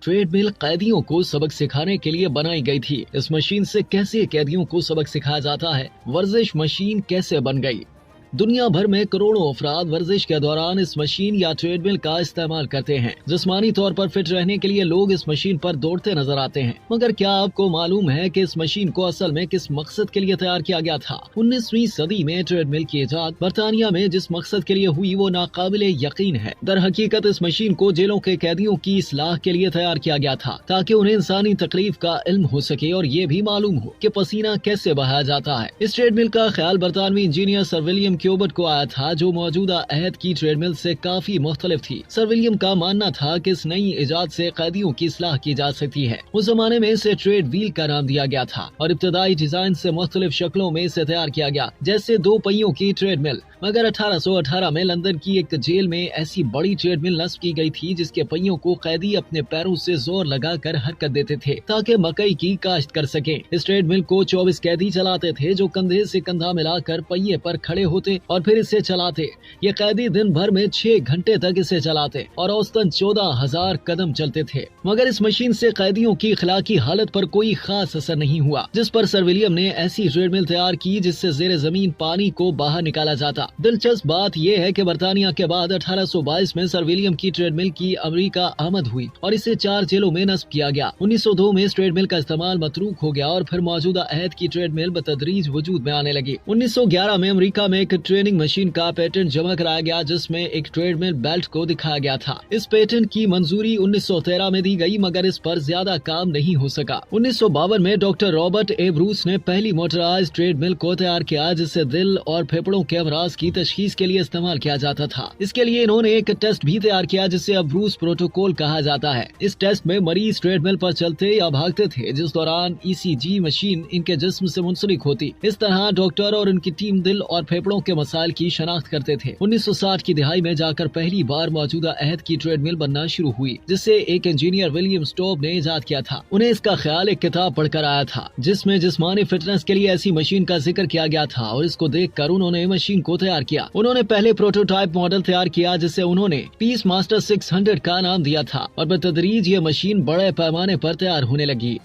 Treadmill कैदियों को सबक सिखाने के लिए बनाई गई थी। इस मशीन से कैसे कैदियों को सबक सिखाया जाता है, वर्जिश मशीन कैसे बन गई। दुनिया भर में करोड़ों अफराद वर्जिश के दौरान इस मशीन या ट्रेडमिल का इस्तेमाल करते हैं। जिस्मानी तौर पर फिट रहने के लिए लोग इस मशीन पर दौड़ते नजर आते हैं। मगर क्या आपको मालूम है कि इस मशीन को असल में किस मकसद के लिए तैयार किया गया था? 19वीं सदी में ट्रेडमिल की इजाद बरतानिया में जिस मकसद के लिए हुई वो नाकाबिले यकीन है। दर हकीकत इस मशीन को जेलों के कैदियों की इस्लाह के लिए तैयार किया गया था, ताकि उन्हें इंसानी तकलीफ का इल्म हो सके और ये भी मालूम हो कि पसीना कैसे बहाया जाता है। इस ट्रेडमिल का ख्याल बरतानवी इंजीनियर सर विलियम क्यूबर्ट को आया था, जो मौजूदा अहद की ट्रेडमिल से काफी मुख्तलिफ थी। सर विलियम का मानना था कि इस नई इजाद से कैदियों की इस्लाह की जा सकती है। उस जमाने में इसे ट्रेड व्हील का नाम दिया गया था और इब्तदाई डिजाइन से मुख्तलिफ शक्लों में इसे तैयार किया गया, जैसे 2 पहियों की ट्रेडमिल। मगर 1818 में लंदन की एक जेल में ऐसी बड़ी ट्रेडमिल नस्ब की गई थी जिसके पहियों को कैदी अपने पैरों से जोर लगाकर हरकत देते थे ताकि मकई की काश्त कर सके। इस ट्रेडमिल को 24 कैदी चलाते थे, जो कंधे से कंधा मिलाकर पहिए पर खड़े होते और फिर इसे चलाते। ये कैदी दिन भर में 6 घंटे तक इसे चलाते और औसतन 14,000 कदम चलते थे। मगर इस मशीन से कैदियों की इखलाकी हालत पर कोई खास असर नहीं हुआ, जिस पर सर विलियम ने ऐसी ट्रेडमिल तैयार की जिससे जेर जमीन पानी को बाहर निकाला जाता। दिलचस्प बात यह है कि बरतानिया के बाद 1822 में सर विलियम की ट्रेडमिल की अमेरिका आमद हुई और इसे 4 जेलों में नस्ब किया गया। 1902 में इस ट्रेडमिल का इस्तेमाल मतरूक हो गया और फिर मौजूदा अहद की ट्रेडमिल बतदरीज वजूद में आने लगी। 1911 में अमेरिका में एक ट्रेनिंग मशीन का पेटेंट जमा कराया गया, जिसमें एक ट्रेडमिल बेल्ट को दिखाया गया था। इस पेटेंट की मंजूरी 1913 में दी गई, मगर इस पर ज्यादा काम नहीं हो सका। 1952 में डॉक्टर रॉबर्ट ए ब्रूस ने पहली मोटराइज्ड ट्रेडमिल को तैयार किया, जिसे दिल और फेफड़ों के अमराज की तशखीस के लिए इस्तेमाल किया जाता था। इसके लिए इन्होंने एक टेस्ट भी तैयार किया, जिसे अब ब्रूस प्रोटोकॉल कहा जाता है। इस टेस्ट में मरीज ट्रेडमिल पर चलते या भागते थे, जिस दौरान ECG मशीन इनके जिस्म से मुंसलिक होती। इस तरह डॉक्टर और उनकी टीम दिल और फेफड़ों के मसाइल की शनाख्त करते थे। 1960 की दिहाई में जाकर पहली बार मौजूदा अहद की ट्रेडमिल बनना शुरू हुई, जिसे एक इंजीनियर विलियम स्टोब ने इजाद किया था। उन्हें इसका ख्याल एक किताब पढ़कर आया था, जिसमें जिस्मानी फिटनेस के लिए ऐसी मशीन का जिक्र किया गया था और इसको देखकर उन्होंने मशीन को तैयार किया। उन्होंने पहले प्रोटोटाइप मॉडल तैयार किया, जिसे उन्होंने पीस मास्टर 600 का नाम दिया था और बतदरीज ये मशीन बड़े पैमाने पर तैयार होने लगी।